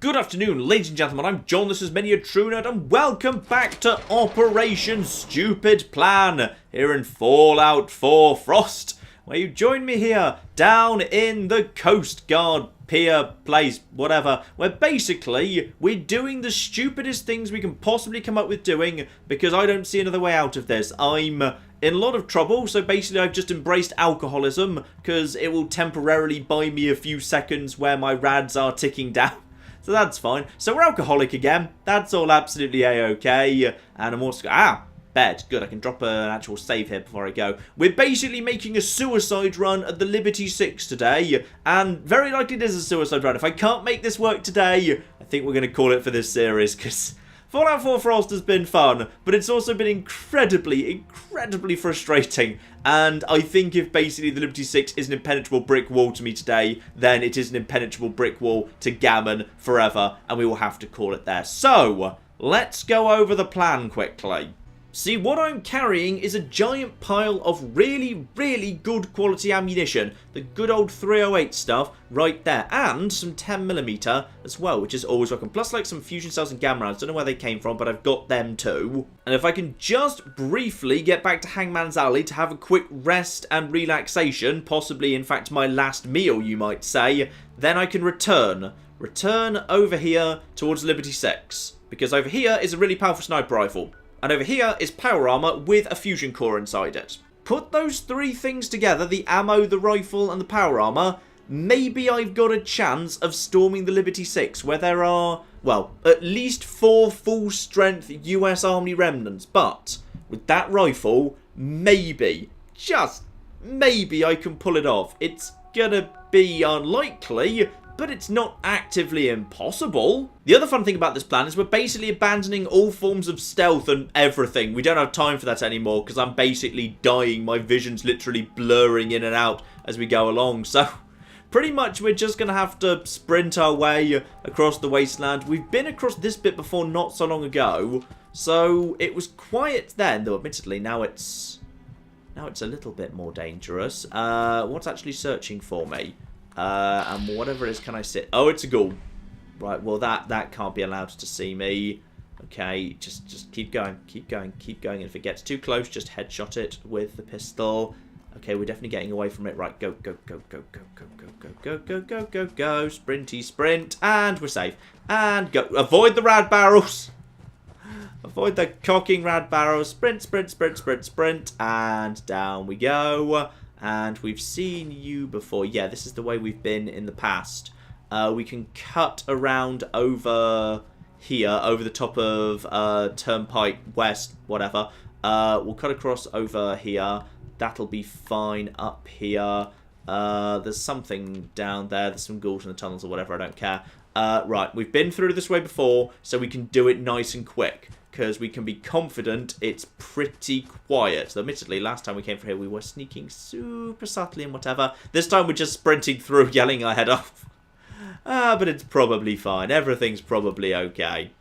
Good afternoon, ladies and gentlemen. I'm John, this is Many a True Nerd, and welcome back to Operation Stupid Plan here in Fallout 4 Frost, where you join me here down in the Coast Guard pier place, whatever, where basically we're doing the stupidest things we can possibly come up with doing because I don't see another way out of this. I'm in a lot of trouble, so basically I've just embraced alcoholism because it will temporarily buy me a few seconds where my rads are ticking down. So that's fine. So we're alcoholic again. That's all absolutely a-okay. And I'm also... bed. Good, I can drop an actual save here before I go. We're basically making a suicide run at the Liberty 6 today. And very likely it is a suicide run. If I can't make this work today, I think we're going to call it for this series. Because Fallout 4 Frost has been fun. But it's also been incredibly frustrating. And I think if basically the Liberty 6 is an impenetrable brick wall to me today, then it is an impenetrable brick wall to Gammon forever. And we will have to call it there. So, let's go over the plan quickly. See, what I'm carrying is a giant pile of really good quality ammunition. The good old 308 stuff right there. And some 10mm as well, which is always welcome. Plus, like, some fusion cells and gamma rounds. Don't know where they came from, but I've got them too. And if I can just briefly get back to Hangman's Alley to have a quick rest and relaxation, possibly, in fact, my last meal, you might say, then I can return. Return over here towards Liberty 6. Because over here is a really powerful sniper rifle. And over here is power armor with a fusion core inside it. Put those three things together, the ammo, the rifle, and the power armor, maybe I've got a chance of storming the Liberty 6, where there are, well, at least 4 full-strength US Army remnants. But with that rifle, maybe, just maybe I can pull it off. It's gonna be unlikely, but it's not actively impossible. The other fun thing about this plan is we're basically abandoning all forms of stealth and everything. We don't have time for that anymore because I'm basically dying. My vision's literally blurring in and out as we go along. So pretty much we're just going to have to sprint our way across the wasteland. We've been across this bit before not so long ago. So it was quiet then, though admittedly now it's a little bit more dangerous. What's actually searching for me? And whatever it is, can I sit? Oh, it's a ghoul. Right, well, that can't be allowed to see me. Okay, just keep going. And if it gets too close, just headshot it with the pistol. Okay, we're definitely getting away from it. Right, go. Sprinty sprint. And we're safe. And go. Avoid the rad barrels. Avoid the cocking rad barrels. Sprint. And down we go. And we've seen you before. Yeah, this is the way we've been in the past. We can cut around over here, over the top of Turnpike West, whatever. We'll cut across over here. That'll be fine up here. There's something down there. There's some ghouls in the tunnels or whatever. I don't care. Right, we've been through this way before, so we can do it nice and quick. Because we can be confident it's pretty quiet. So admittedly, last time we came through here, we were sneaking super subtly and whatever. This time we're just sprinting through, yelling our head off. But it's probably fine. Everything's probably okay.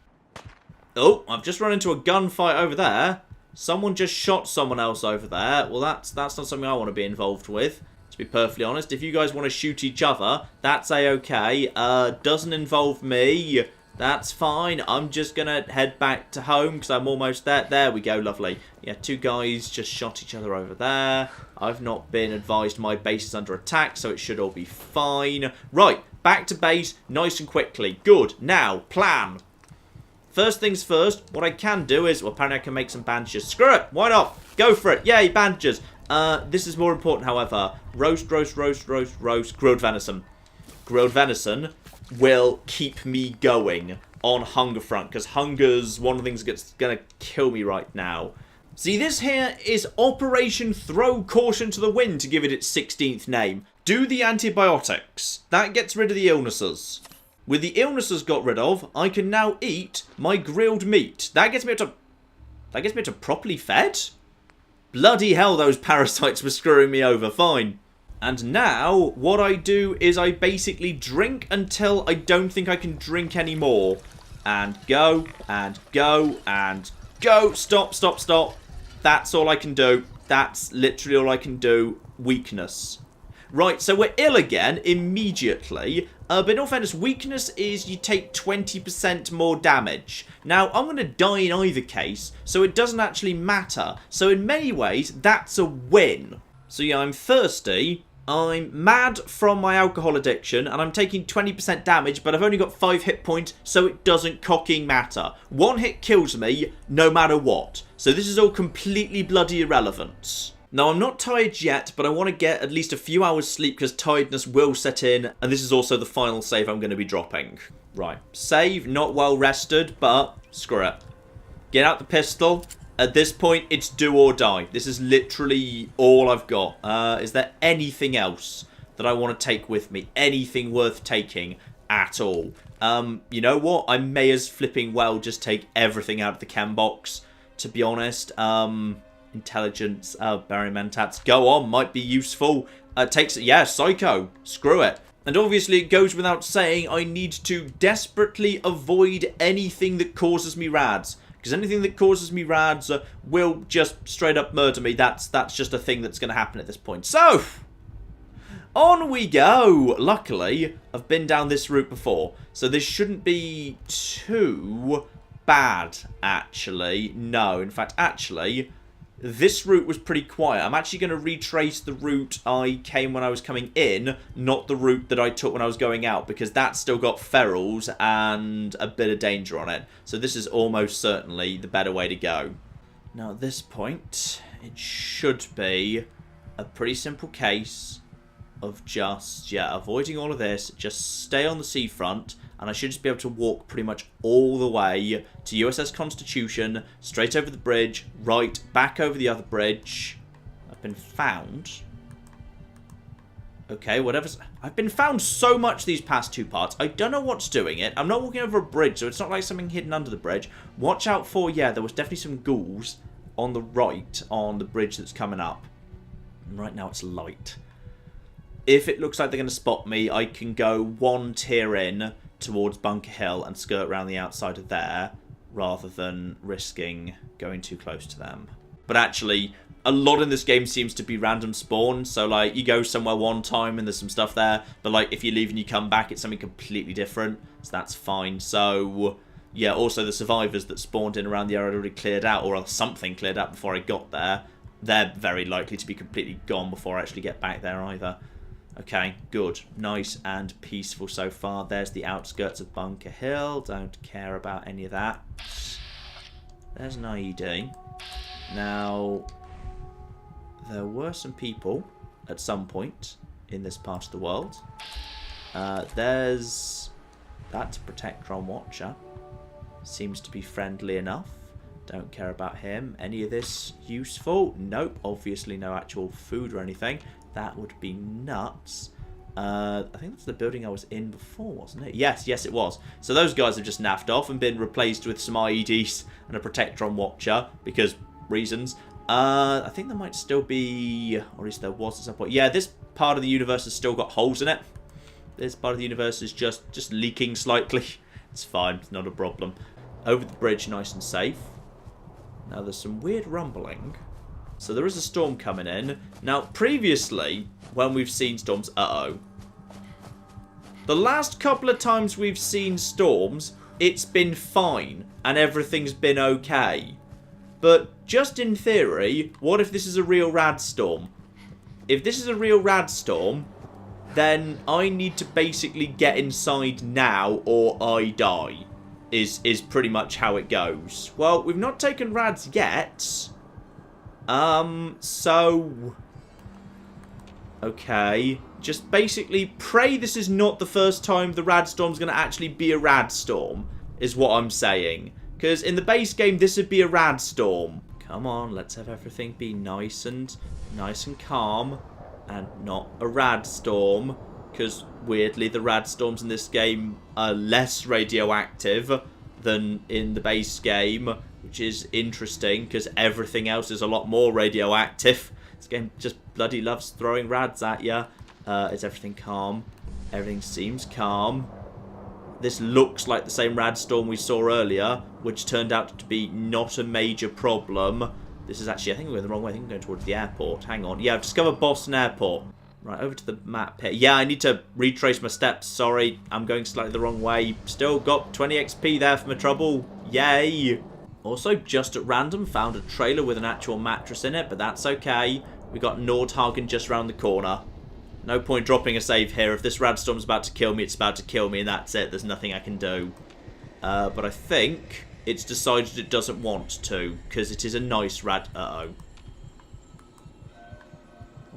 Oh, I've just run into a gunfight over there. Someone just shot someone else over there. Well, that's not something I want to be involved with, to be perfectly honest. If you guys want to shoot each other, that's a-okay. Doesn't involve me. That's fine. I'm just going to head back to home because I'm almost there. There we go. Lovely. Yeah, 2 guys just shot each other over there. I've not been advised my base is under attack, so it should all be fine. Right, back to base nice and quickly. Good. Now, plan. First things first, what I can do is, well, apparently I can make some bandages. Screw it. Why not? Go for it. Yay, bandages. This is more important, however. Roast, grilled venison. Grilled venison will keep me going on hunger front, because hunger's one of the things that's going to kill me right now. See, this here is Operation Throw Caution to the Wind, to give it its 16th name. Do the antibiotics. That gets rid of the illnesses. With the illnesses got rid of, I can now eat my grilled meat. That gets me up to properly fed? Bloody hell, those parasites were screwing me over. Fine. And now, what I do is I basically drink until I don't think I can drink anymore. And go, and go, and go. Stop. That's all I can do. That's literally all I can do. Weakness. Right, so we're ill again immediately. But in all fairness, weakness is you take 20% more damage. Now, I'm going to die in either case, so it doesn't actually matter. So in many ways, that's a win. So yeah, I'm thirsty. I'm mad from my alcohol addiction, and I'm taking 20% damage, but I've only got 5 hit points, so it doesn't cocking matter. 1 hit kills me, no matter what. So this is all completely bloody irrelevant. Now, I'm not tired yet, but I want to get at least a few hours sleep because tiredness will set in, and this is also the final save I'm going to be dropping. Right, save, not well rested, but screw it. Get out the pistol. At this point, it's do or die. This is literally all I've got. Is there anything else that I want to take with me? Anything worth taking at all? You know what? I may as flipping well just take everything out of the chem box, to be honest. Intelligence, Barry Mentats. Go on, might be useful. Takes it, yeah, Psycho. Screw it. And obviously it goes without saying I need to desperately avoid anything that causes me rads. Because anything that causes me rads will just straight up murder me. That's just a thing that's going to happen at this point. So, on we go. Luckily, I've been down this route before. So this shouldn't be too bad, actually. No, in fact, actually, this route was pretty quiet. I'm actually going to retrace the route I came when I was coming in, not the route that I took when I was going out, because that's still got ferals and a bit of danger on it. So this is almost certainly the better way to go. Now at this point, it should be a pretty simple case of just, yeah, avoiding all of this, just stay on the seafront, and I should just be able to walk pretty much all the way to USS Constitution, straight over the bridge, right, back over the other bridge. I've been found. Okay, whatever's... I've been found so much these past 2 parts. I don't know what's doing it. I'm not walking over a bridge, so it's not like something hidden under the bridge. Watch out for, yeah, there was definitely some ghouls on the right on the bridge that's coming up. And right now it's light. If it looks like they're going to spot me, I can go 1 tier in towards Bunker Hill and skirt around the outside of there, rather than risking going too close to them. But actually, a lot in this game seems to be random spawn, so like you go somewhere one time and there's some stuff there, but like if you leave and you come back, it's something completely different, so that's fine. So yeah, also the survivors that spawned in around the area already cleared out, or something cleared out before I got there, they're very likely to be completely gone before I actually get back there either. Okay, good. Nice and peaceful so far. There's the outskirts of Bunker Hill. Don't care about any of that. There's an IED. Now, there were some people at some point in this part of the world. There's that Protectron Watcher. Seems to be friendly enough. Don't care about him. Any of this useful? Nope. Obviously no actual food or anything. That would be nuts. I think that's the building I was in before, wasn't it? Yes, yes it was. So those guys have just naffed off and been replaced with some IEDs and a Protectron Watcher, because reasons. I think there might still be, or at least there was at some point. Yeah, this part of the universe has still got holes in it. This part of the universe is just leaking slightly. It's fine, it's not a problem. Over the bridge, nice and safe. Now there's some weird rumbling. So there is a storm coming in. Now, previously, when we've seen storms... Uh-oh. The last couple of times we've seen storms, it's been fine, and everything's been okay. But, just in theory, what if this is a real rad storm? If this is a real rad storm, then I need to basically get inside now, or I die. Is pretty much how it goes. Well, we've not taken rads yet... so... Okay. Just basically pray this is not the first time the rad storm's going to actually be a rad storm, is what I'm saying. Because in the base game, this would be a rad storm. Come on, let's have everything be nice and calm, and not a rad storm. Because, weirdly, the rad storms in this game are less radioactive than in the base game, which is interesting because everything else is a lot more radioactive. This game just bloody loves throwing rads at you. Is everything calm? Everything seems calm. This looks like the same rad storm we saw earlier, which turned out to be not a major problem. This is actually, I think we're going the wrong way. I think we're going towards the airport. Hang on. Yeah, I've discovered Boston Airport. Right, over to the map here. Yeah, I need to retrace my steps. Sorry, I'm going slightly the wrong way. Still got 20 XP there for my trouble. Yay! Also, just at random, found a trailer with an actual mattress in it, but that's okay. We got Nordhagen just around the corner. No point dropping a save here. If this radstorm's about to kill me, it's about to kill me, and that's it. There's nothing I can do. But I think it's decided it doesn't want to, because it is a nice rad... Uh-oh.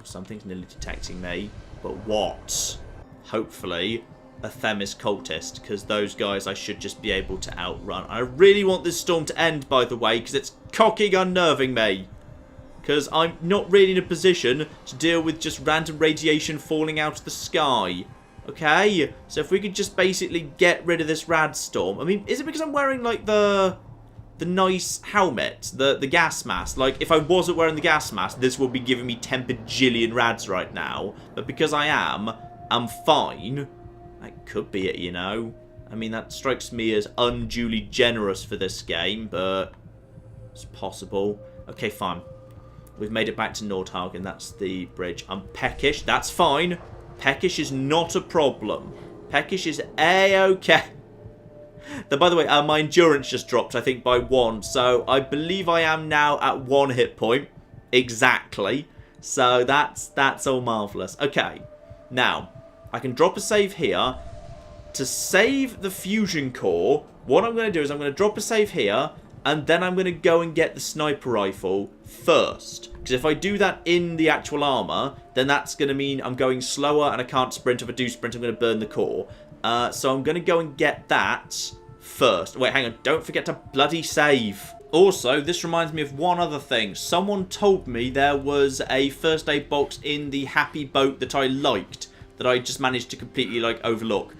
Something's nearly detecting me. But what? Hopefully, a Themis cultist, because those guys I should just be able to outrun. I really want this storm to end, by the way, because it's cocking unnerving me. Because I'm not really in a position to deal with just random radiation falling out of the sky. Okay? So if we could just basically get rid of this radstorm. I mean, is it because I'm wearing, like, the nice helmet, the gas mask? Like, if I wasn't wearing the gas mask, this would be giving me 10 bajillion rads right now. But because I am, I'm fine. That could be it, you know. I mean, that strikes me as unduly generous for this game, but it's possible. Okay, fine. We've made it back to Nordhagen. That's the bridge. I'm peckish. That's fine. Peckish is not a problem. Peckish is A-okay. By the way, my endurance just dropped, I think, by 1. So I believe I am now at 1 hit point. Exactly. So that's all marvellous. Okay. Now, I can drop a save here. To save the fusion core, what I'm going to do is I'm going to drop a save here. And then I'm going to go and get the sniper rifle first. Because if I do that in the actual armor, then that's going to mean I'm going slower and I can't sprint. If I do sprint, I'm going to burn the core. So I'm going to go and get that first. Wait, hang on. Don't forget to bloody save. Also, this reminds me of one other thing. Someone told me there was a first aid box in the Happy Boat that I liked. That I just managed to completely, like, overlook.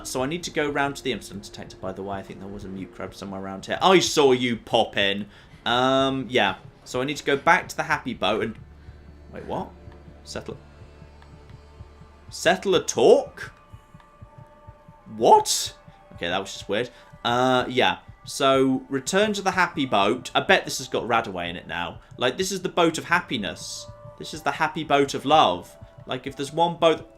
So I need to go round to the incident detector, by the way. I think there was a mute crab somewhere around here. I saw you pop in. Yeah. So I need to go back to the Happy Boat and... Wait, what? Settle a talk? What? Okay, that was just weird. Yeah. So, return to the Happy Boat. I bet this has got Radaway in it now. Like, this is the boat of happiness. This is the Happy Boat of love. Like, if there's one boat...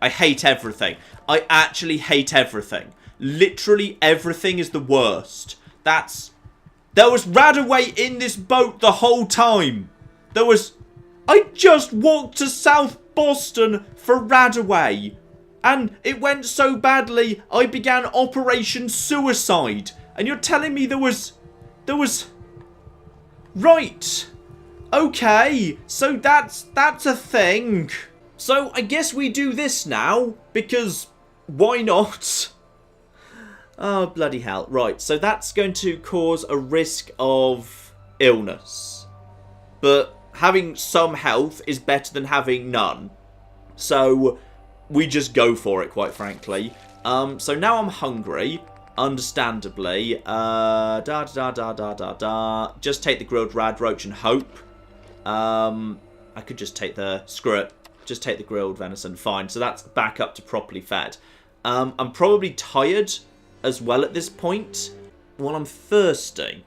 I hate everything. I actually hate everything. Literally everything is the worst. There was Radaway in this boat the whole time. I just walked to South Boston for Radaway. And it went so badly, I began Operation Suicide. And you're telling me there was... Right. Okay. So that's a thing. So, I guess we do this now, because why not? Oh, bloody hell. Right, so that's going to cause a risk of illness. But having some health is better than having none. So, we just go for it, quite frankly. So now I'm hungry, understandably. Just take the grilled rad roach and hope. I could just take the... Screw it. Just take the grilled venison. Fine. So that's back up to properly fed. I'm probably tired as well at this point. Well, I'm thirsty.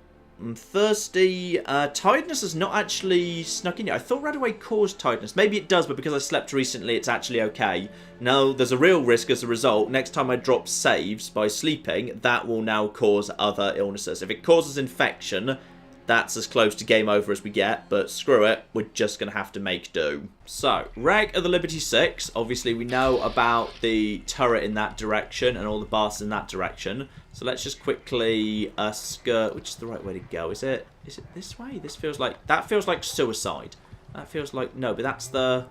Tiredness has not actually snuck in yet. I thought Radaway caused tiredness. Maybe it does, but because I slept recently, it's actually okay. No, there's a real risk as a result. Next time I drop saves by sleeping, that will now cause other illnesses. If it causes infection... That's as close to game over as we get, but screw it, we're just going to have to make do. So, Reg of the Liberty 6, obviously we know about the turret in that direction and all the bars in that direction. So let's just quickly skirt, which is the right way to go, is it this way? This feels like, that feels like suicide. That feels like, no, but that's the...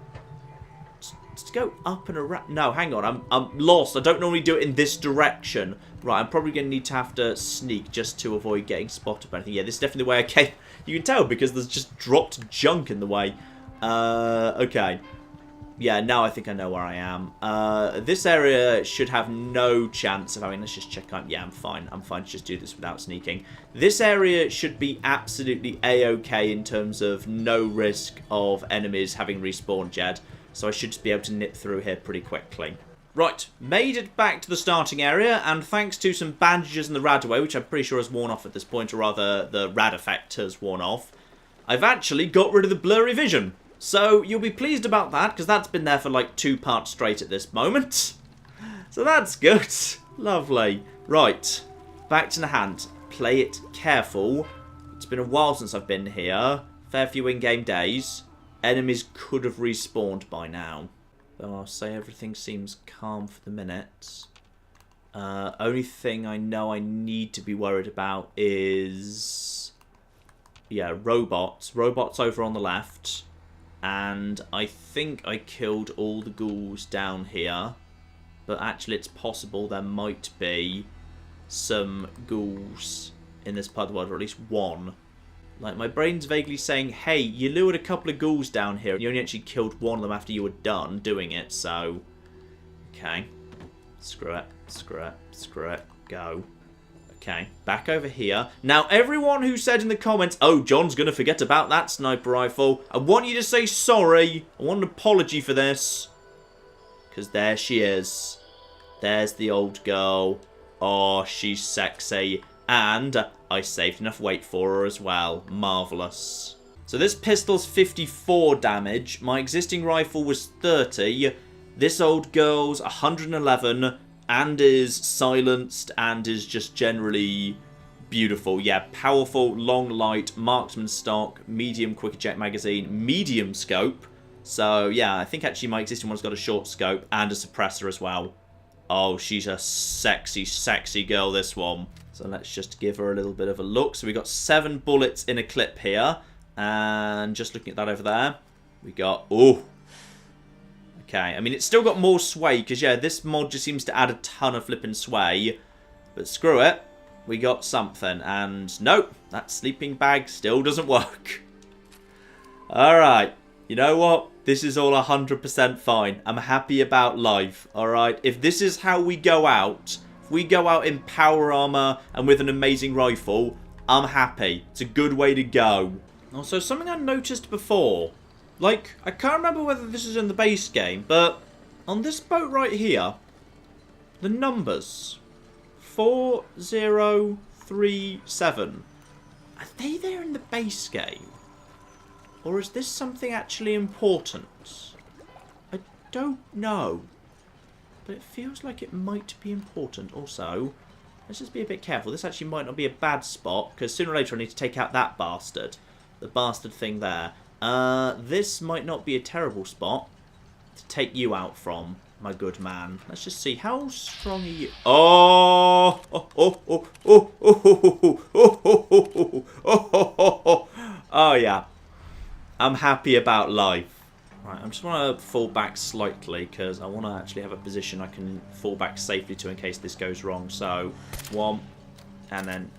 To go up and around. No, hang on. I'm lost. I don't normally do it in this direction. Right, I'm probably going to have to sneak just to avoid getting spotted by anything. Yeah, this is definitely the way I came. You can tell because there's just dropped junk in the way. Okay. Yeah, now I think I know where I am. This area should have no chance of... I mean, let's just check out... Yeah, I'm fine. I'm fine to just do this without sneaking. This area should be absolutely A-okay in terms of no risk of enemies having respawned yet. So I should just be able to nip through here pretty quickly. Right, made it back to the starting area, and thanks to some bandages in the rad away, which I'm pretty sure has worn off at this point, or rather the rad effect has worn off, I've actually got rid of the blurry vision. So you'll be pleased about that, because that's been there for like 2 parts straight at this moment. So that's good. Lovely. Right, back to the hand. Play it careful. It's been a while since I've been here. Fair few in-game days. Enemies could have respawned by now. Though I'll say everything seems calm for the minute. Only thing I know I need to be worried about is... yeah, robots. Robots over on the left. And I think I killed all the ghouls down here. But actually it's possible there might be some ghouls in this part of the world, or at least one. Like, my brain's vaguely saying, hey, you lured a couple of ghouls down here, and you only actually killed one of them after you were done doing it, so... okay. Screw it, screw it, screw it, go. Okay, back over here. Now, everyone who said in the comments, oh, John's going to forget about that sniper rifle, I want you to say sorry. I want an apology for this. Because there she is. There's the old girl. Oh, she's sexy. And I saved enough weight for her as well. Marvellous. So this pistol's 54 damage. My existing rifle was 30. This old girl's 111 and is silenced and is just generally beautiful. Yeah, powerful, long light, marksman stock, medium quick eject magazine, medium scope. So yeah, I think actually my existing one's got a short scope and a suppressor as well. Oh, she's a sexy, sexy girl, this one. So let's just give her a little bit of a look. So we got 7 bullets in a clip here. And just looking at that over there, we got... oh. Okay, I mean, it's still got more sway, because, yeah, this mod just seems to add a ton of flipping sway. But screw it. We got something. And nope, that sleeping bag still doesn't work. Alright, you know what? This is all 100% fine. I'm happy about life, alright? If this is how we go out... if we go out in power armor and with an amazing rifle, I'm happy. It's a good way to go. Also, something I noticed before. Like, I can't remember whether this is in the base game, but on this boat right here, the numbers 4037. Are they there in the base game? Or is this something actually important? I don't know. But it feels like it might be important. Also, let's just be a bit careful. This actually might not be a bad spot, because sooner or later I need to take out that bastard. The bastard thing there. This might not be a terrible spot to take you out from, my good man. Let's just see. How strong are you? Oh! Oh, yeah. I'm happy about life. Right, I just want to fall back slightly because I want to actually have a position I can fall back safely to in case this goes wrong. So, 1, and then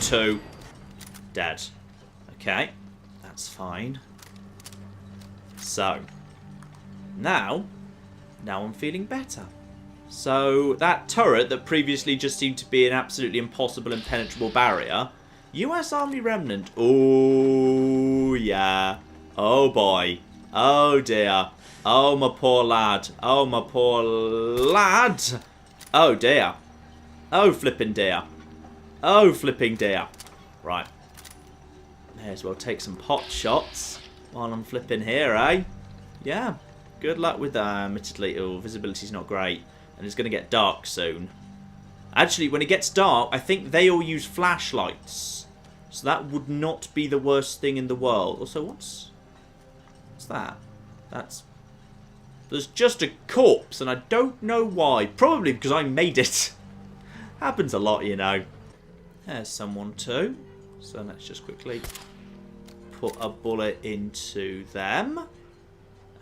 2, dead. Okay, that's fine. So, now I'm feeling better. So, that turret that previously just seemed to be an absolutely impossible, impenetrable barrier, US Army Remnant. Oh, yeah. Oh, boy. Oh, dear. Oh, my poor lad. Oh, my poor lad. Oh, dear. Oh, flipping dear. Oh, flipping dear. Right. May as well take some pot shots while I'm flipping here, eh? Yeah. Good luck with that. Admittedly, oh, visibility's not great. And it's going to get dark soon. Actually, when it gets dark, I think they all use flashlights. So that would not be the worst thing in the world. Also, what's that? There's just a corpse, and I don't know why. Probably because I made it. Happens a lot, you know. There's someone too. So let's just quickly put a bullet into them.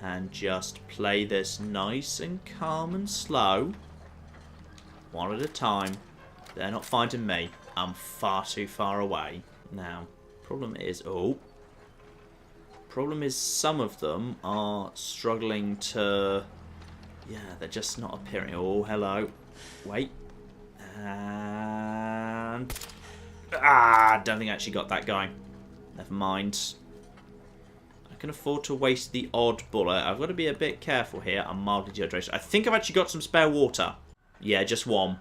And just play this nice and calm and slow. One at a time. They're not finding me. I'm far too far away. Now, problem is... oh. Problem is some of them are struggling to... yeah, they're just not appearing. Oh, hello. Wait. And... ah, don't think I actually got that guy. Never mind. I can afford to waste the odd bullet. I've got to be a bit careful here. I'm mildly dehydrated. I think I've actually got some spare water. Yeah, just one.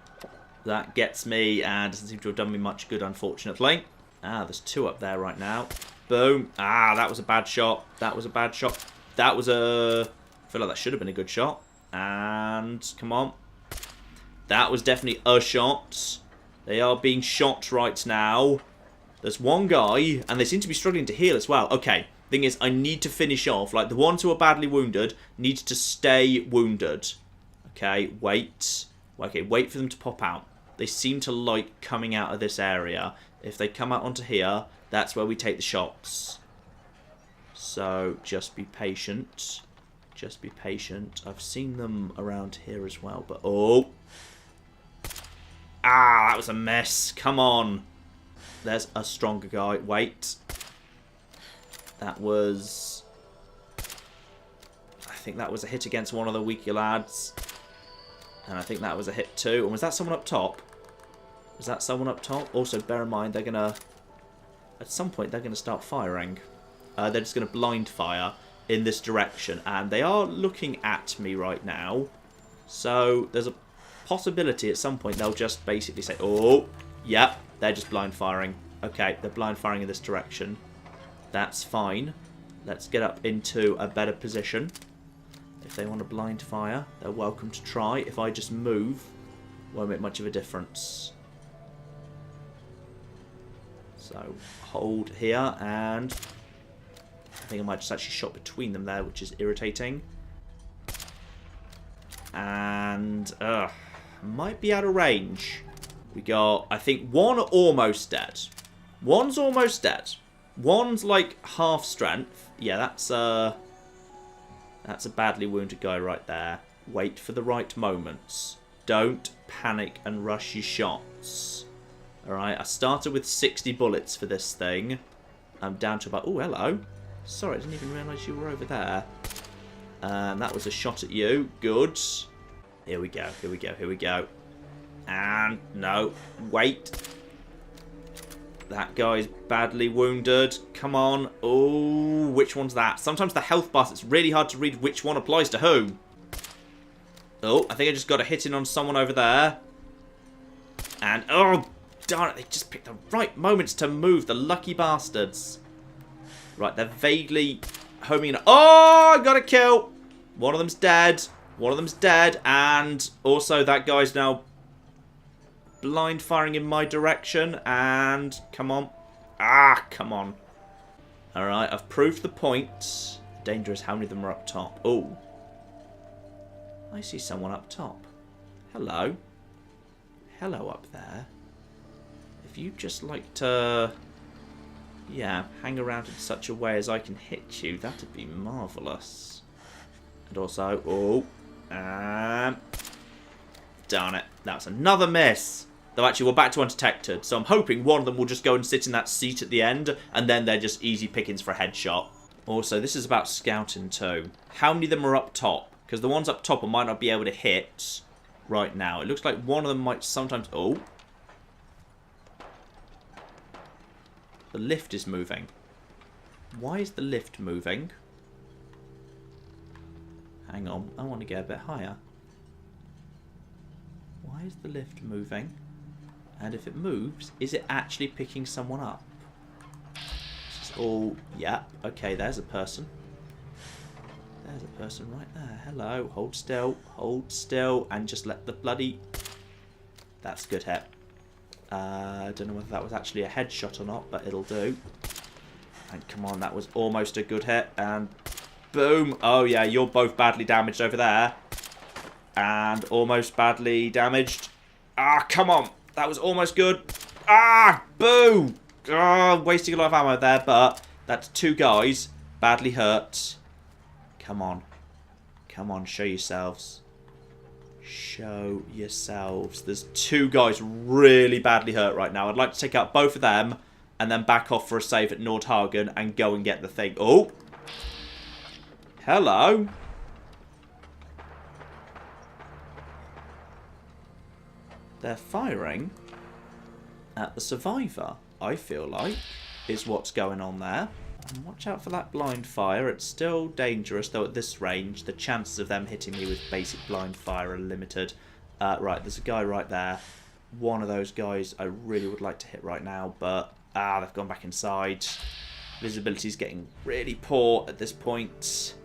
That gets me and doesn't seem to have done me much good, unfortunately. Ah, there's two up there right now. Boom. Ah, that was a bad shot. That was a bad shot. That was a... I feel like that should have been a good shot. And, come on. That was definitely a shot. They are being shot right now. There's one guy, and they seem to be struggling to heal as well. Okay, thing is, I need to finish off. Like, the ones who are badly wounded need to stay wounded. Okay, wait. Okay, wait for them to pop out. They seem to like coming out of this area. If they come out onto here, that's where we take the shots. So, just be patient. Just be patient. I've seen them around here as well, but... Oh! Ah, that was a mess. Come on. There's a stronger guy. Wait. That was... I think that was a hit against one of the weaker lads. And I think that was a hit too. And was that someone up top? Was that someone up top? Also, bear in mind, they're going to... At some point, they're going to start firing. They're just going to blind fire in this direction. And they are looking at me right now. So, there's a possibility at some point they'll just basically say, oh, yep, they're just blind firing. Okay, they're blind firing in this direction. That's fine. Let's get up into a better position. If they want to blind fire, they're welcome to try. If I just move, won't make much of a difference. So, hold here, and I think I might just actually shot between them there, which is irritating. And, might be out of range. We got, I think, one almost dead. One's almost dead. One's like half strength. Yeah, that's a badly wounded guy right there. Wait for the right moments. Don't panic and rush your shots. Alright, I started with 60 bullets for this thing. I'm down to about... Oh, hello. Sorry, I didn't even realise you were over there. That was a shot at you. Good. Here we go, here we go, here we go. And, no, wait. That guy's badly wounded. Come on. Oh, which one's that? Sometimes the health bars, it's really hard to read which one applies to who. Oh, I think I just got a hit in on someone over there. And, oh, darn it, they just picked the right moments to move, the lucky bastards. Right, they're vaguely homing in. Oh, I got a kill. One of them's dead. One of them's dead. And also that guy's now blind firing in my direction. And, come on. Ah, come on. Alright, I've proved the point. Danger is how many of them are up top. Oh. I see someone up top. Hello. Hello up there. If you'd just like to... yeah, hang around in such a way as I can hit you, that'd be marvellous. And also... oh. Darn it. That's another miss. Though actually we're back to undetected. So I'm hoping one of them will just go and sit in that seat at the end. And then they're just easy pickings for a headshot. Also, this is about scouting too. How many of them are up top? Because the ones up top I might not be able to hit right now. It looks like one of them might sometimes... oh. The lift is moving. Why is the lift moving? Hang on. I want to get a bit higher. Why is the lift moving? And if it moves, is it actually picking someone up? Oh, yeah. Okay, there's a person. There's a person right there. Hello. Hold still. Hold still. And just let the bloody... that's a good hit. I don't know whether that was actually a headshot or not, but it'll do. And come on, that was almost a good hit. And boom. Oh, yeah, you're both badly damaged over there. And almost badly damaged. Ah, come on. That was almost good. Ah, boo. Ah, wasting a lot of ammo there, but that's two guys badly hurt. Come on. Come on, show yourselves. Show yourselves. There's two guys really badly hurt right now. I'd like to take out both of them and then back off for a save at Nordhagen and go and get the thing. Oh. Hello. They're firing at the survivor, I feel like, is what's going on there. And watch out for that blind fire. It's still dangerous, though at this range, the chances of them hitting me with basic blind fire are limited. Right, there's a guy right there. One of those guys I really would like to hit right now, but they've gone back inside. Visibility's getting really poor at this point.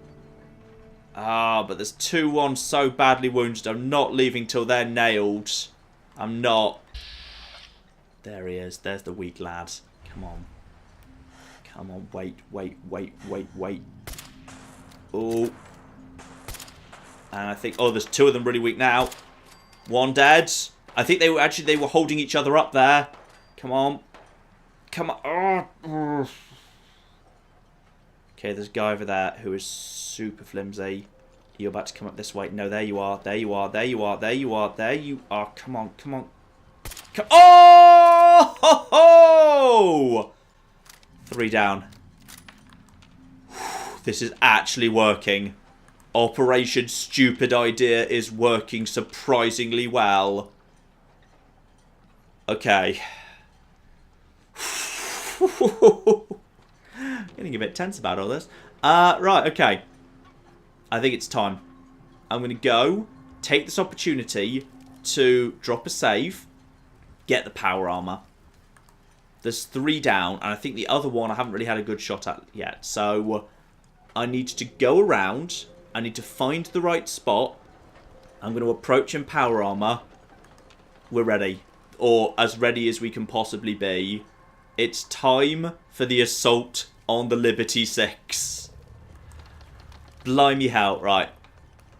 But there's 2-1 so badly wounded. I'm not leaving till they're nailed. I'm not. There he is. There's the weak lad. Come on. Come on. Wait. Oh. And I think... Oh, there's 2 of them really weak now. 1 dead. I think they were holding each other up there. Come on. Come on. Oh. Okay, there's a guy over there who is super flimsy. You're about to come up this way. No, there you are. There you are. There you are. There you are. There you are. Come on. Come on. Oh! Ho, ho! 3 down. This is actually working. Operation Stupid Idea is working surprisingly well. Okay. Getting a bit tense about all this. Right, okay. I think it's time. I'm going to go take this opportunity to drop a save, get the power armor. There's 3 down, and I think the other one I haven't really had a good shot at yet. So I need to go around. I need to find the right spot. I'm going to approach in power armor. We're ready. Or as ready as we can possibly be. It's time for the assault on the Liberty 6. Blimey hell. Right.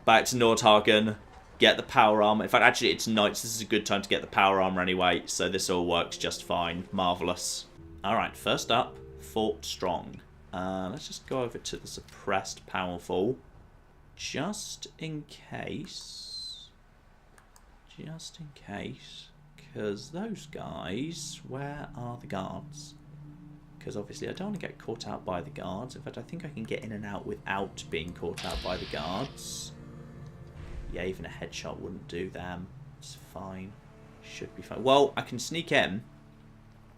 Back to Nordhagen. Get the power armor. In fact, actually, it's night, so this is a good time to get the power armor anyway. So this all works just fine. Marvellous. Alright, first up, Fort Strong. Let's just go over to the suppressed powerful. Just in case. Just in case. Because those guys, where are the guards? Because obviously I don't want to get caught out by the guards. In fact, I think I can get in and out without being caught out by the guards. Yeah, even a headshot wouldn't do them. It's fine. Should be fine. Well, I can sneak in.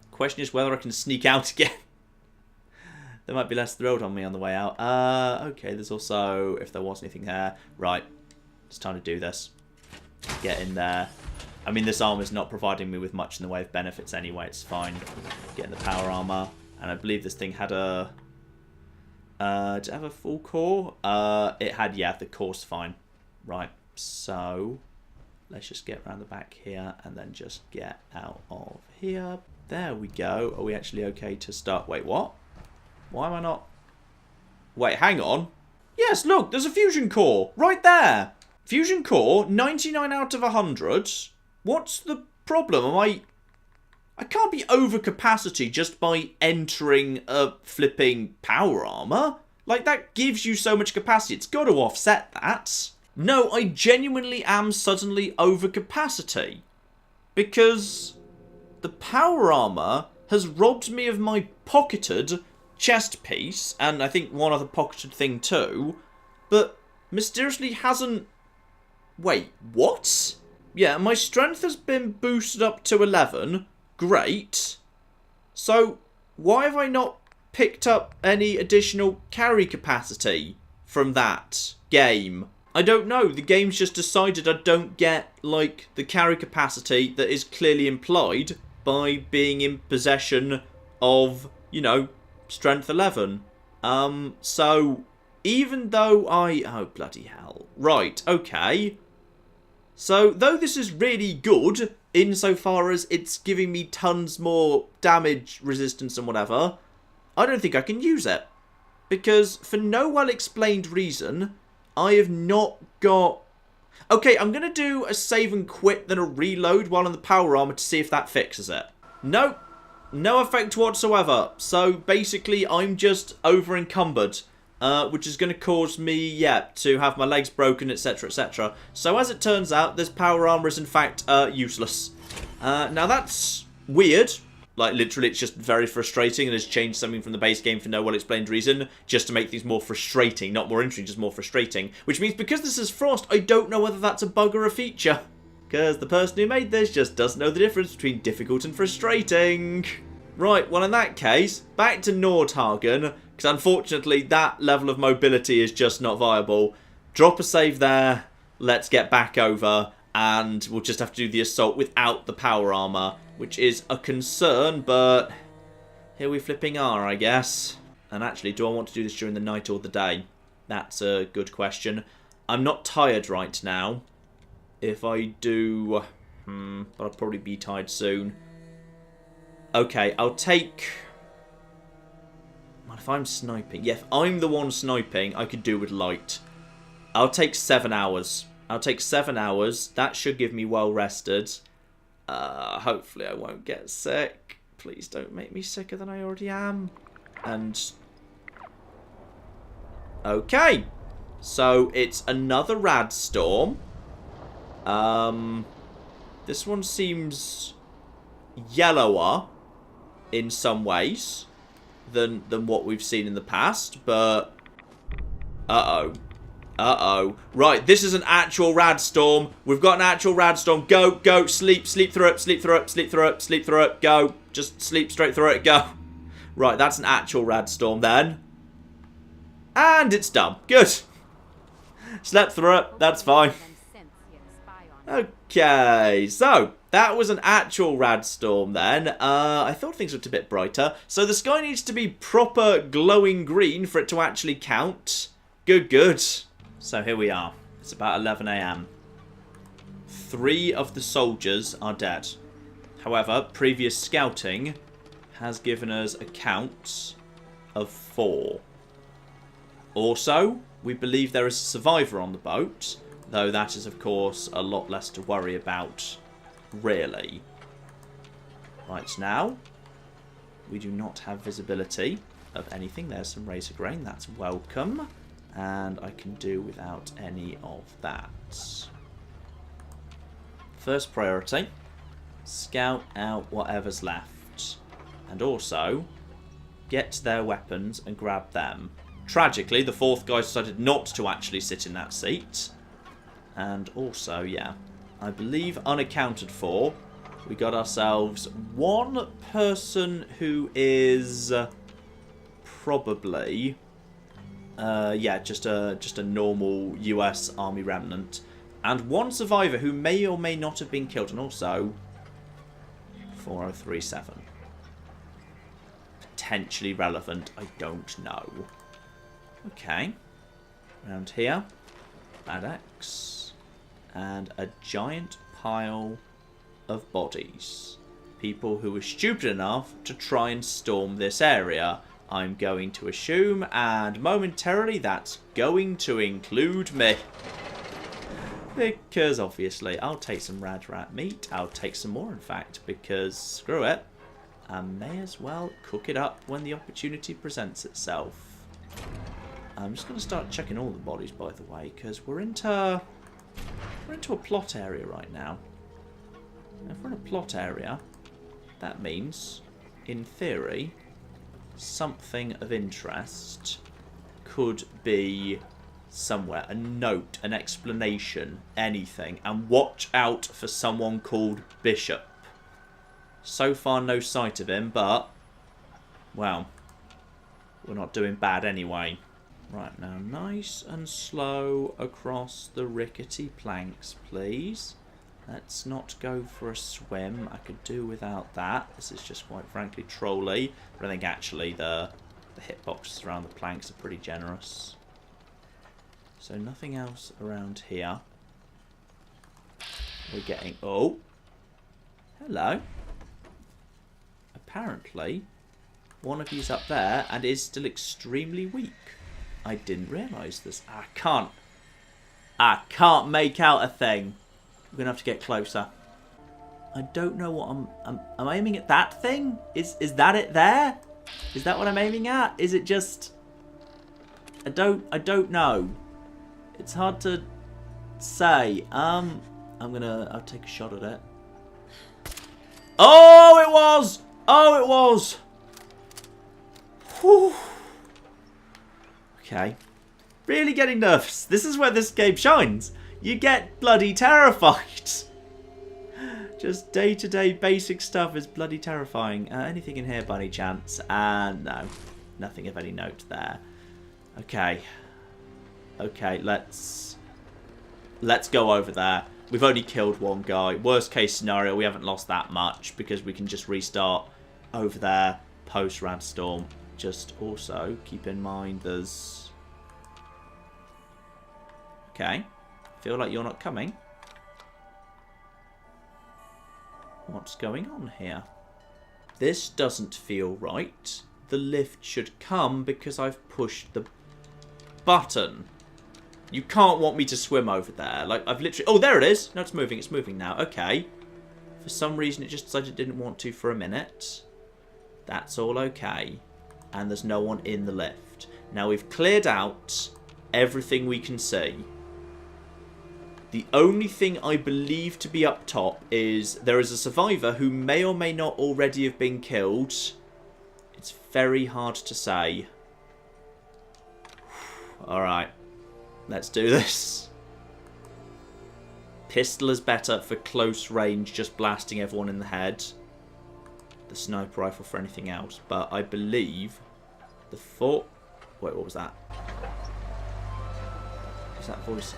Question is whether I can sneak out again. They might be less thrilled on me on the way out. Okay, there's also, if there was anything there. Right, it's time to do this. Get in there. I mean, this armor's not providing me with much in the way of benefits anyway. It's fine. Getting the power armor. And I believe this thing had a... did it have a full core? It had, yeah, the core's fine. Right, so... let's just get around the back here and then just get out of here. There we go. Are we actually okay to start? Wait, what? Why am I not... Wait, hang on. Yes, look, there's a fusion core right there. Fusion core, 99 out of 100. What's the problem? I can't be over capacity just by entering a flipping power armor. Like, that gives you so much capacity. It's got to offset that. No, I genuinely am suddenly over capacity. Because the power armor has robbed me of my pocketed chest piece, and I think one other pocketed thing too, but mysteriously hasn't... Wait, what? Yeah, my strength has been boosted up to 11. Great. So, why have I not picked up any additional carry capacity from that game? I don't know. The game's just decided I don't get, like, the carry capacity that is clearly implied by being in possession of, you know, strength 11. So, even though oh, bloody hell. Right, okay. So, though this is really good, insofar as it's giving me tons more damage resistance and whatever, I don't think I can use it. Because, for no well-explained reason, I have not got... Okay, I'm going to do a save and quit, then a reload while in the power armor to see if that fixes it. Nope. No effect whatsoever. So, basically, I'm just over-encumbered. Which is going to cause me, yeah, to have my legs broken, etc, etc. So, as it turns out, this power armor is, in fact, useless. Now, that's weird. Like, literally, it's just very frustrating and has changed something from the base game for no well-explained reason, just to make things more frustrating. Not more interesting, just more frustrating. Which means, because this is Frost, I don't know whether that's a bug or a feature. Because the person who made this just doesn't know the difference between difficult and frustrating. Right, well in that case, back to Nordhagen, Because unfortunately, that level of mobility is just not viable. Drop a save there. Let's get back over. And we'll just have to do the assault without the power armor, which is a concern, but here we flipping are, I guess. And actually, do I want to do this during the night or the day? That's a good question. I'm not tired right now. If I do... but I'll probably be tired soon. Okay, I'll take... What if I'm sniping? Yeah, if I'm the one sniping, I could do with light. I'll take 7 hours. I'll take 7 hours. That should give me well rested. Hopefully I won't get sick. Please don't make me sicker than I already am. And... okay. So, it's another rad storm. This one seems yellower in some ways than what we've seen in the past, but uh-oh. Uh-oh. Right, this is an actual rad storm. We've got an actual rad storm. Go, go, sleep through it, sleep through it, sleep through it, sleep through it, go. Just sleep straight through it, go. Right, that's an actual rad storm then. And it's done. Good. Slept through it, that's fine. Okay, so that was an actual rad storm then. I thought things looked a bit brighter. So the sky needs to be proper glowing green for it to actually count. Good, good. So here we are. It's about 11 AM. 3 of the soldiers are dead. However, previous scouting has given us a count of 4. Also, we believe there is a survivor on the boat, though that is, of course, a lot less to worry about, really. Right now, we do not have visibility of anything. There's some razor grain. That's welcome. And I can do without any of that. First priority, scout out whatever's left. And also, get their weapons and grab them. Tragically, the 4th guy decided not to actually sit in that seat. And also, yeah, I believe unaccounted for, we got ourselves 1 person who is probably... yeah, just a normal US Army remnant. And 1 survivor who may or may not have been killed. And also 4037. Potentially relevant, I don't know. Okay. Around here. Bad X. And a giant pile of bodies. People who were stupid enough to try and storm this area, I'm going to assume, and momentarily that's going to include me. Because obviously I'll take some rad rat meat. I'll take some more, in fact, because screw it. I may as well cook it up when the opportunity presents itself. I'm just going to start checking all the bodies, by the way, because we're into a plot area right now. If we're in a plot area, that means, in theory, something of interest could be somewhere. A note, an explanation, anything. And watch out for someone called Bishop. So far, no sight of him, but, well, we're not doing bad anyway. Right, now, nice and slow across the rickety planks, please. Let's not go for a swim. I could do without that. This is just, quite frankly, trolly. But I think, actually, the hitboxes around the planks are pretty generous. So, nothing else around here. We're getting... oh! Hello. Apparently, one of you's up there and is still extremely weak. I didn't realise this. I can't make out a thing. We're going to have to get closer. I don't know what I'm aiming at that thing? Is that it there? Is that what I'm aiming at? Is it just... I don't know. It's hard to say. I'll take a shot at it. Oh, it was! Oh, it was! Whew. Okay. Really getting nervous. This is where this game shines. You get bloody terrified. Just day-to-day basic stuff is bloody terrifying. Anything in here by any chance? No. nothing of any note there. Okay. Okay, let's go over there. We've only killed one guy. Worst case scenario, we haven't lost that much because we can just restart over there post Radstorm. Just also keep in mind there's... Okay. Feel like you're not coming. What's going on here? This doesn't feel right. The lift should come because I've pushed the button. You can't want me to swim over there. Like, I've literally... Oh, there it is. No, it's moving. It's moving now. Okay. For some reason, it just decided it didn't want to for a minute. That's all okay. And there's no one in the lift. Now, we've cleared out everything we can see. The only thing I believe to be up top is there is a survivor who may or may not already have been killed. It's very hard to say. Alright. Let's do this. Pistol is better for close range, just blasting everyone in the head. The sniper rifle for anything else. But I believe the fort... Wait, what was that? Is that voices?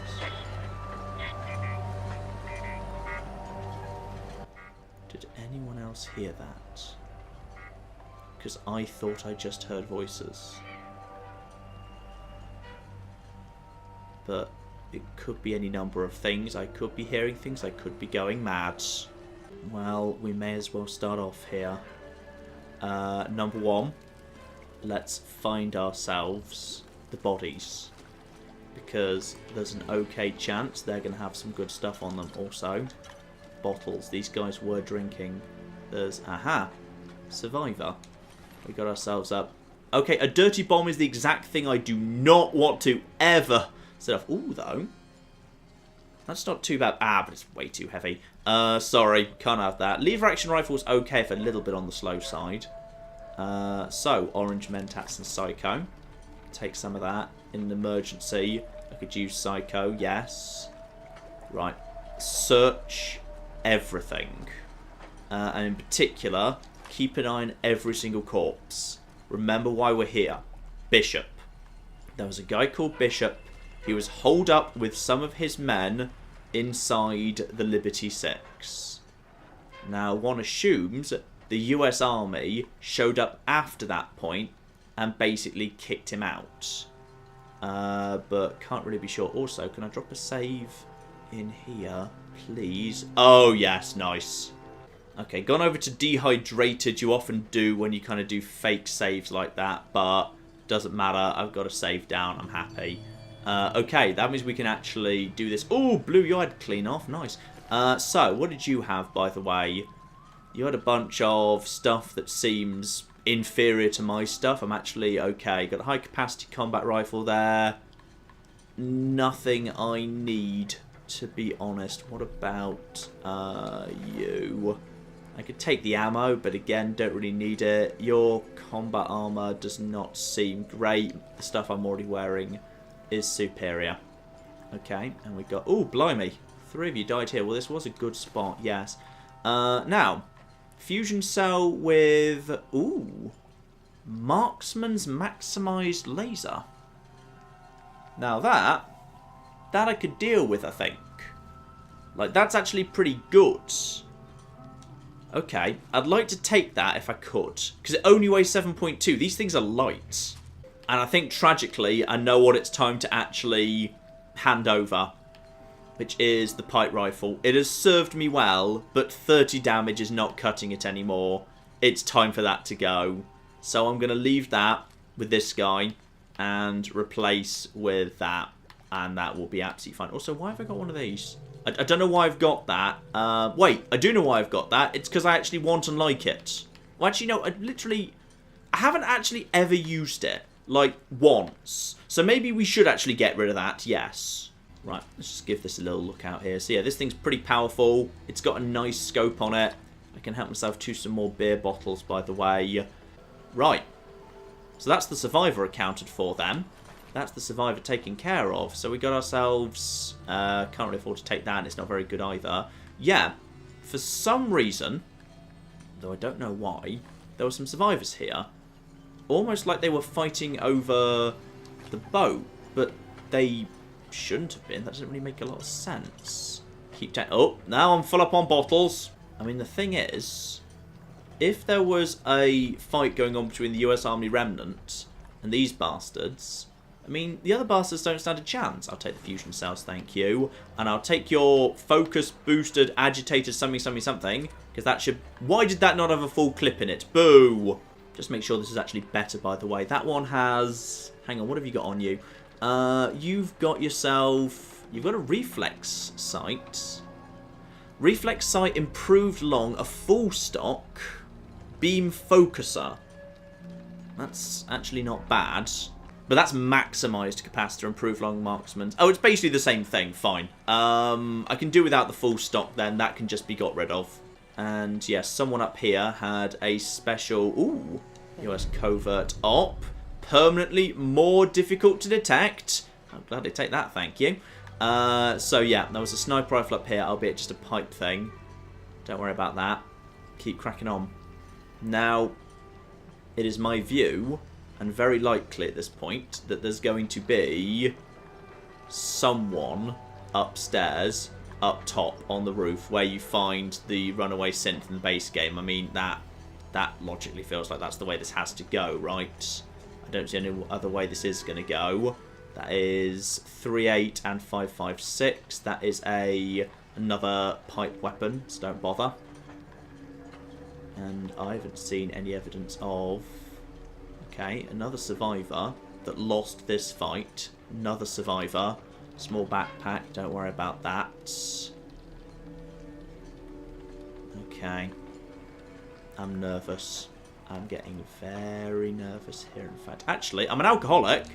Did anyone else hear that? Because I thought I just heard voices. But it could be any number of things. I could be hearing things. I could be going mad. Well, we may as well start off here. Number one, let's find ourselves the bodies. Because there's an okay chance they're going to have some good stuff on them also. Bottles. These guys were drinking. There's... Aha! Survivor. We got ourselves up. Okay, a dirty bomb is the exact thing I do not want to ever... Ooh, though. That's not too bad. Ah, but it's way too heavy. Sorry, can't have that. Lever action rifle's okay if a little bit on the slow side. So, orange mentats and psycho. Take some of that. In an emergency, I could use psycho, yes. Right. Search everything. And in particular, keep an eye on every single corpse. Remember why we're here. Bishop. There was a guy called Bishop. He was holed up with some of his men inside the Liberty 6. Now, one assumes the US Army showed up after that point and basically kicked him out. But can't really be sure. Also, can I drop a save in here, please? Oh, yes, nice. Okay, gone over to dehydrated. You often do when you kind of do fake saves like that, but doesn't matter. I've got a save down. I'm happy. Okay, that means we can actually do this. Oh, blue, you had clean off. Nice. So, what did you have, by the way? You had a bunch of stuff that seems inferior to my stuff. I'm actually okay. Got a high-capacity combat rifle there. Nothing I need, to be honest. What about you? I could take the ammo, but again, don't really need it. Your combat armor does not seem great. The stuff I'm already wearing is superior. Okay, and we got... Oh, blimey. 3 of you died here. Well, this was a good spot, yes. Now, fusion cell with... Ooh. Marksman's maximized laser. Now that I could deal with, I think. Like, that's actually pretty good. Okay, I'd like to take that if I could. Because it only weighs 7.2. These things are light. And I think, tragically, I know what it's time to actually hand over. Which is the pipe rifle. It has served me well, but 30 damage is not cutting it anymore. It's time for that to go. So I'm going to leave that with this guy and replace with that. And that will be absolutely fine. Also, why have I got one of these? I don't know why I've got that. Wait, I do know why I've got that. It's because I actually want and like it. Well, actually, no, I haven't actually ever used it. Like, once. So maybe we should actually get rid of that, yes. Right, let's just give this a little look out here. So yeah, this thing's pretty powerful. It's got a nice scope on it. I can help myself to some more beer bottles, by the way. Right. So that's the survivor accounted for then. That's the survivor taken care of. So we got ourselves... can't really afford to take that, and it's not very good either. Yeah, for some reason, though I don't know why, there were some survivors here. almost like they were fighting over the boat, but they shouldn't have been. That doesn't really make a lot of sense. Oh, now I'm full up on bottles. I mean, the thing is, if there was a fight going on between the US Army Remnant and these bastards, I mean, the other bastards don't stand a chance. I'll take the fusion cells, thank you. And I'll take your focus boosted agitated something, because that should... Why did that not have a full clip in it? Boo! Just make sure this is actually better, by the way. That one has... Hang on, what have you got on you? You've got yourself... You've got a reflex sight. Reflex sight improved long, a full stock beam focuser. That's actually not bad. But that's maximised capacitor, improved long marksman. Oh, it's basically the same thing. Fine. I can do without the full stock then. That can just be got rid of. And yes, someone up here had a special... Ooh, US covert op. Permanently more difficult to detect. I'll gladly take that, thank you. So yeah, there was a sniper rifle up here, albeit just a pipe thing. Don't worry about that. Keep cracking on. Now, it is my view, and very likely at this point, that there's going to be someone upstairs, up top on the roof, where you find the runaway synth in the base game. I mean, that logically feels like that's the way this has to go, right? I don't see any other way this is going to go. That is 3.8 and 5.56. That is another pipe weapon, so don't bother. And I haven't seen any evidence of... Okay, another survivor that lost this fight. Another survivor. Small backpack, don't worry about that. Okay. I'm nervous. I'm getting very nervous here, in fact. Actually, I'm an alcoholic,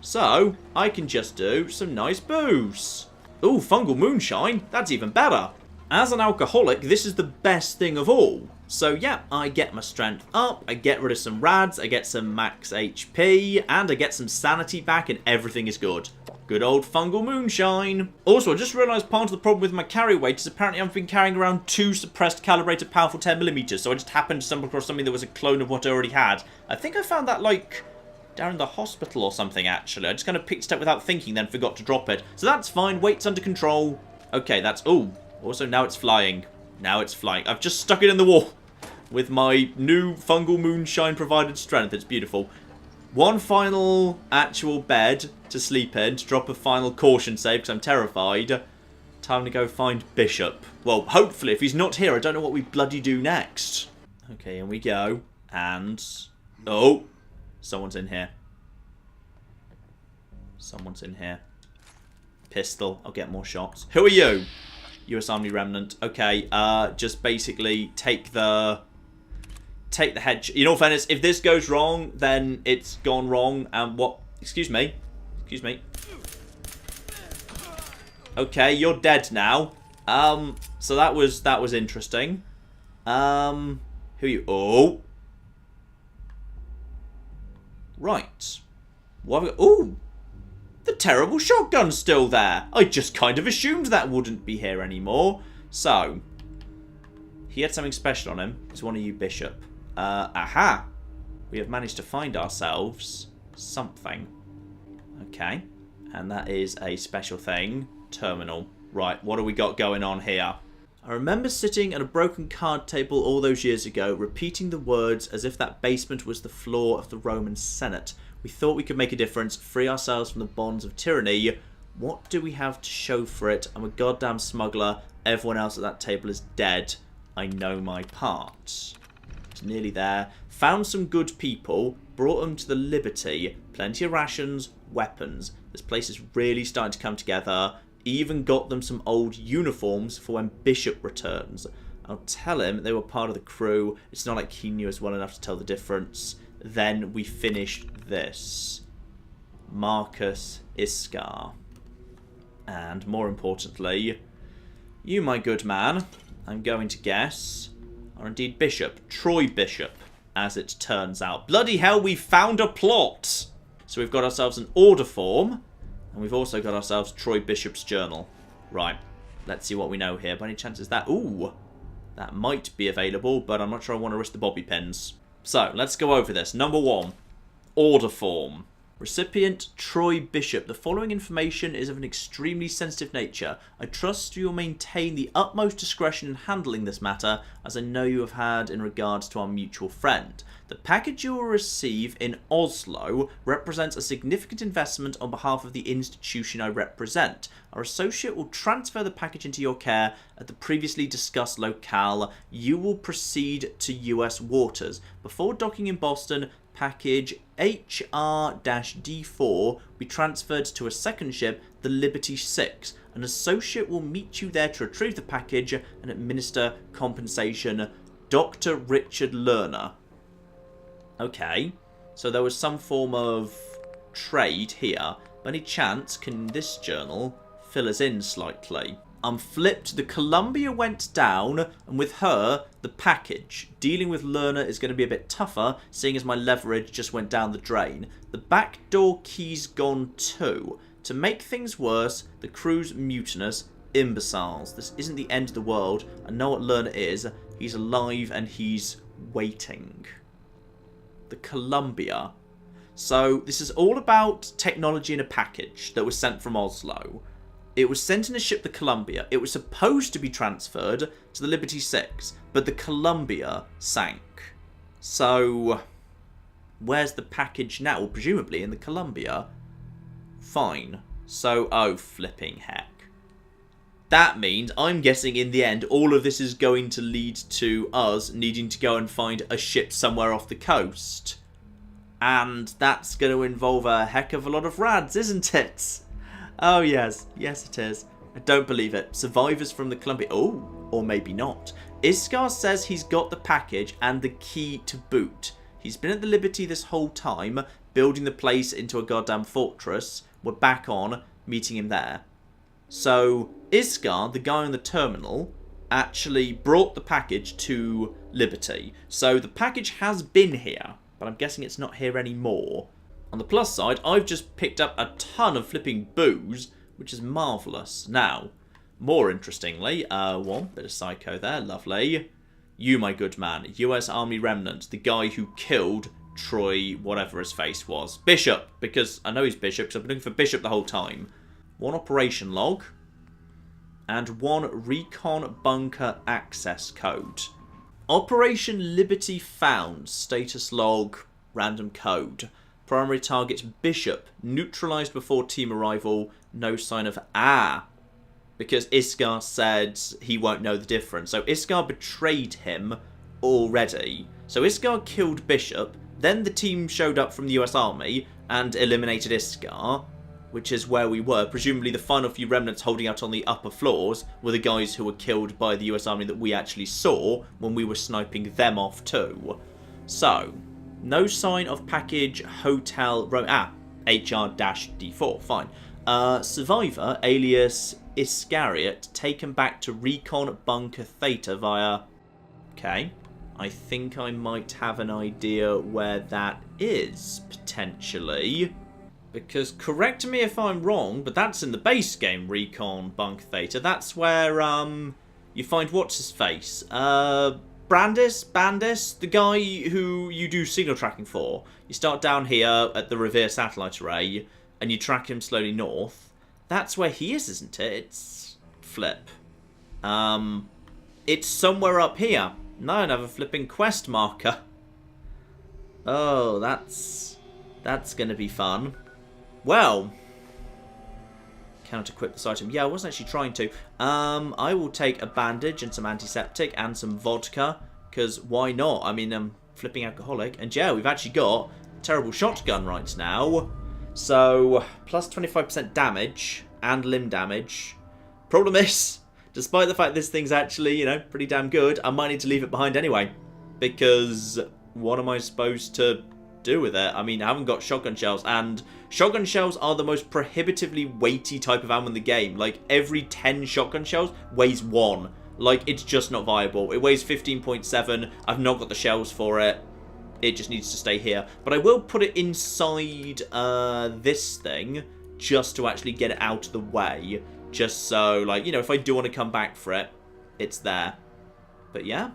so I can just do some nice booze. Ooh, fungal moonshine. That's even better. As an alcoholic, this is the best thing of all. So yeah, I get my strength up, I get rid of some rads, I get some max HP, and I get some sanity back, and everything is good. Good old fungal moonshine. Also, I just realised part of the problem with my carry weight is apparently I've been carrying around 2 suppressed calibrated powerful 10mm, so I just happened to stumble across something that was a clone of what I already had. I think I found that, like, down in the hospital or something, actually. I just kind of picked it up without thinking, then forgot to drop it. So that's fine, weight's under control. Okay, that's... Ooh, also now it's flying. Now it's flying. I've just stuck it in the wall with my new fungal moonshine provided strength. It's beautiful. One final actual bed to sleep in, to drop a final caution save, because I'm terrified. Time to go find Bishop. Well, hopefully, if he's not here, I don't know what we bloody do next. Okay, in we go. And... Oh! Someone's in here. Someone's in here. Pistol. I'll get more shots. Who are you? US Army Remnant. Okay, just basically take the head... In all fairness, if this goes wrong, then it's gone wrong. And what... Excuse me. Excuse me. Okay, you're dead now. So that was interesting. Who are you? Oh. Right. What have we got? Ooh. The terrible shotgun's still there. I just kind of assumed that wouldn't be here anymore. So, he had something special on him. It's one of you, Bishop. Aha. We have managed to find ourselves something. Okay. And that is a special thing. Terminal. Right, what do we got going on here? I remember sitting at a broken card table all those years ago, repeating the words as if that basement was the floor of the Roman Senate. We thought we could make a difference, free ourselves from the bonds of tyranny. What do we have to show for it? I'm a goddamn smuggler. Everyone else at that table is dead. I know my part. It's nearly there. Found some good people. Brought them to the Liberty. Plenty of rations, weapons. This place is really starting to come together. Even got them some old uniforms for when Bishop returns. I'll tell him they were part of the crew. It's not like he knew us well enough to tell the difference. Then we finished this. Marcus Iscar. And more importantly, you, my good man, I'm going to guess, are indeed Bishop. Troy Bishop, as it turns out. Bloody hell, we found a plot! So we've got ourselves an order form. And we've also got ourselves Troy Bishop's journal. Right, let's see what we know here. By any chance is that... Ooh, that might be available, but I'm not sure I want to risk the bobby pins. So, let's go over this. Number 1. Order form. Recipient Troy Bishop. The following information is of an extremely sensitive nature. I trust you will maintain the utmost discretion in handling this matter, as I know you have had in regards to our mutual friend. The package you will receive in Oslo represents a significant investment on behalf of the institution I represent. Our associate will transfer the package into your care at the previously discussed locale. You will proceed to US waters. Before docking in Boston, package HR-D4 will be transferred to a second ship, the Liberty 6. An associate will meet you there to retrieve the package and administer compensation. Dr. Richard Lerner. Okay, so there was some form of trade here. By any chance, can this journal fill us in slightly? I'm flipped. The Columbia went down, and with her, the package. Dealing with Lerner is going to be a bit tougher, seeing as my leverage just went down the drain. The back door key's gone too. To make things worse, the crew's mutinous. Imbeciles. This isn't the end of the world. I know what Lerner is. He's alive, and he's waiting. The Columbia. So, this is all about technology in a package that was sent from Oslo. It was sent in a ship, the Columbia. It was supposed to be transferred to the Liberty 6, but the Columbia sank. So, where's the package now? Well, presumably in the Columbia. Fine. So, oh, flipping heck. That means, I'm guessing in the end, all of this is going to lead to us needing to go and find a ship somewhere off the coast. And that's going to involve a heck of a lot of rads, isn't it? Oh, yes. Yes, it is. I don't believe it. Survivors from the Columbia. Oh, or maybe not. Iskar says he's got the package and the key to boot. He's been at the Liberty this whole time, building the place into a goddamn fortress. We're back on, meeting him there. So, Iskar, the guy on the terminal, actually brought the package to Liberty. So, the package has been here, but I'm guessing it's not here anymore. On the plus side, I've just picked up a ton of flipping booze, which is marvellous. Now, more interestingly, one bit of psycho there, lovely. You, my good man, US Army Remnant, the guy who killed Troy, whatever his face was. Bishop, because I know he's Bishop, because I've been looking for Bishop the whole time. One operation log, and one recon bunker access code. Operation Liberty found, status log, random code. Primary target Bishop, neutralised before team arrival, no sign of because Iskar said he won't know the difference. So Iskar betrayed him already. So Iskar killed Bishop, then the team showed up from the US Army and eliminated Iskar, which is where we were. Presumably the final few remnants holding out on the upper floors were the guys who were killed by the US Army that we actually saw when we were sniping them off too. So, no sign of package hotel... HR-D4, fine. Survivor, alias Iscariot, taken back to Recon Bunker Theta via... Okay. I think I might have an idea where that is, potentially. Because, correct me if I'm wrong, but that's in the base game, Recon Bunker Theta. That's where, you find what's-his-face? Bandis, the guy who you do signal tracking for. You start down here at the Revere satellite array, and you track him slowly north. That's where he is, isn't it? It's... flip. It's somewhere up here. No, another flipping quest marker. Oh, that's gonna be fun. Well, cannot equip this item. Yeah, I wasn't actually trying to. I will take a bandage and some antiseptic and some vodka, because why not? I mean, I'm flipping alcoholic. And yeah, we've actually got a terrible shotgun right now. So, plus 25% damage and limb damage. Problem is, despite the fact this thing's actually, you know, pretty damn good, I might need to leave it behind anyway. Because what am I supposed to do with it? I mean, I haven't got shotgun shells, and shotgun shells are the most prohibitively weighty type of ammo in the game. Like, every 10 shotgun shells weighs 1. Like, it's just not viable. It weighs 15.7. I've not got the shells for it. It just needs to stay here. But I will put it inside this thing, just to actually get it out of the way. Just so, like, you know, if I do want to come back for it, it's there. But yeah,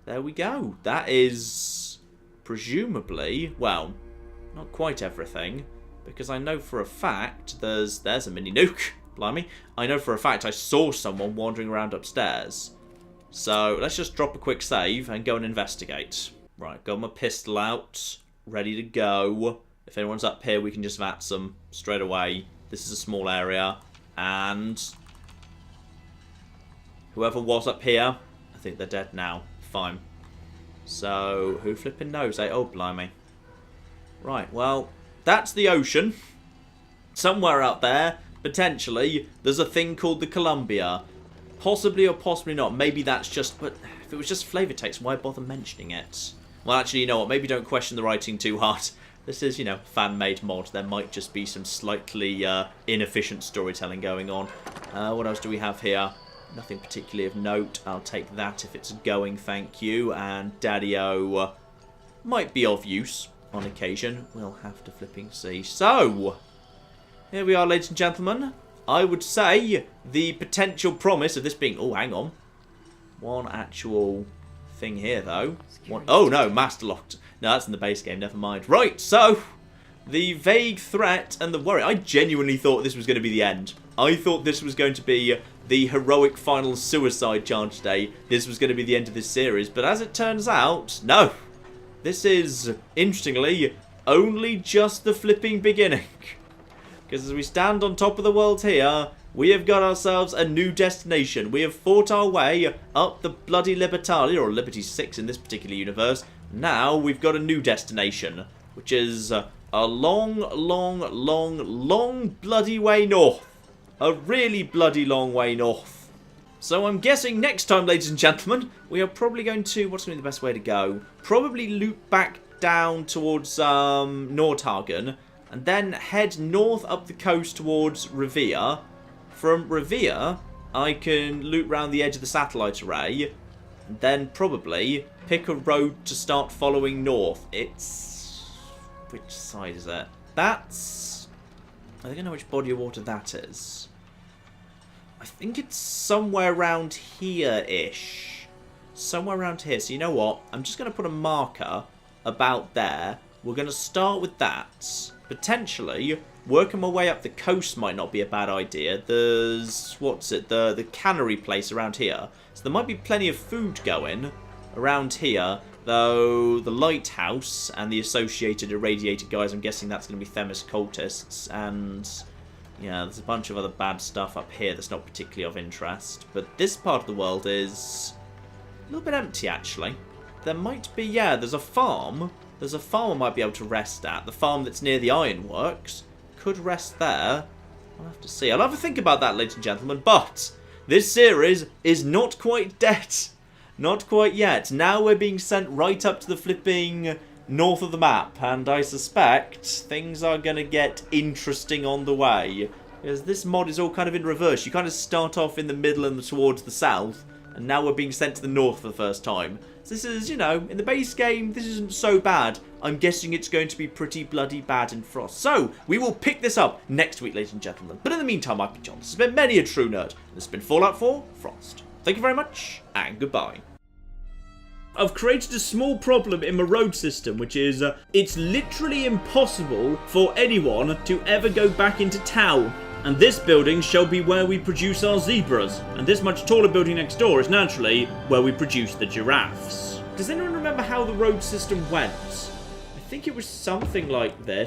there we go. That is... presumably, well, Not quite everything, because I know for a fact there's a mini nuke. Blimey. I know for a fact I saw someone wandering around upstairs. So let's just drop a quick save and go and investigate. Right, got my pistol out, ready to go. If anyone's up here, we can just VATS them straight away. This is a small area, and whoever was up here, I think they're dead now. Fine. So, who flipping knows, eh? Oh, blimey. Right, well, that's the ocean. Somewhere out there, potentially, there's a thing called the Columbia. Possibly or possibly not. Maybe that's just... But if it was just flavor text, why bother mentioning it? Well, actually, you know what? Maybe don't question the writing too hard. This is, you know, fan-made mod. There might just be some slightly inefficient storytelling going on. What else do we have here? Nothing particularly of note. I'll take that if it's going, thank you. And Daddy-O might be of use on occasion. We'll have to flipping see. So, here we are, ladies and gentlemen. I would say the potential promise of this being... Oh, hang on. One actual thing here, though. Oh, no, master locked. No, that's in the base game. Never mind. Right, so the vague threat and the worry. I genuinely thought this was going to be the end. I thought this was going to be the heroic final suicide charge today. This was going to be the end of this series. But as it turns out, no. This is, interestingly, only just the flipping beginning. Because as we stand on top of the world here, we have got ourselves a new destination. We have fought our way up the bloody Libertalia, or Liberty 6 in this particular universe. Now we've got a new destination, which is a long, long, long, long bloody way north. A really bloody long way north. So I'm guessing next time, ladies and gentlemen, we are probably going to... What's going to be the best way to go? Probably loop back down towards Nordhagen, and then head north up the coast towards Revere. From Revere, I can loop round the edge of the satellite array, and then probably pick a road to start following north. It's... Which side is it? That's... I think I know which body of water that is. I think it's somewhere around here-ish. Somewhere around here. So you know what? I'm just going to put a marker about there. We're going to start with that. Potentially, working my way up the coast might not be a bad idea. There's... What's it? The cannery place around here. So there might be plenty of food going around here. Though the lighthouse and the associated irradiated guys, I'm guessing that's going to be Themis cultists. And... yeah, there's a bunch of other bad stuff up here that's not particularly of interest. But this part of the world is a little bit empty, actually. There might be, yeah, there's a farm. There's a farm I might be able to rest at. The farm that's near the ironworks. Could rest there. I'll have to see. I'll have a think about that, ladies and gentlemen. But this series is not quite dead. Not quite yet. Now we're being sent right up to the flipping... north of the map, and I suspect things are going to get interesting on the way. Because this mod is all kind of in reverse. You kind of start off in the middle and towards the south, and now we're being sent to the north for the first time. So this is, you know, in the base game, this isn't so bad. I'm guessing it's going to be pretty bloody bad in Frost. So, we will pick this up next week, ladies and gentlemen. But in the meantime, I've been John. This has been many a true nerd. This has been Fallout 4 Frost. Thank you very much, and goodbye. I've created a small problem in my road system, which is it's literally impossible for anyone to ever go back into town. And this building shall be where we produce our zebras. And this much taller building next door is naturally where we produce the giraffes. Does anyone remember how the road system went? I think it was something like this.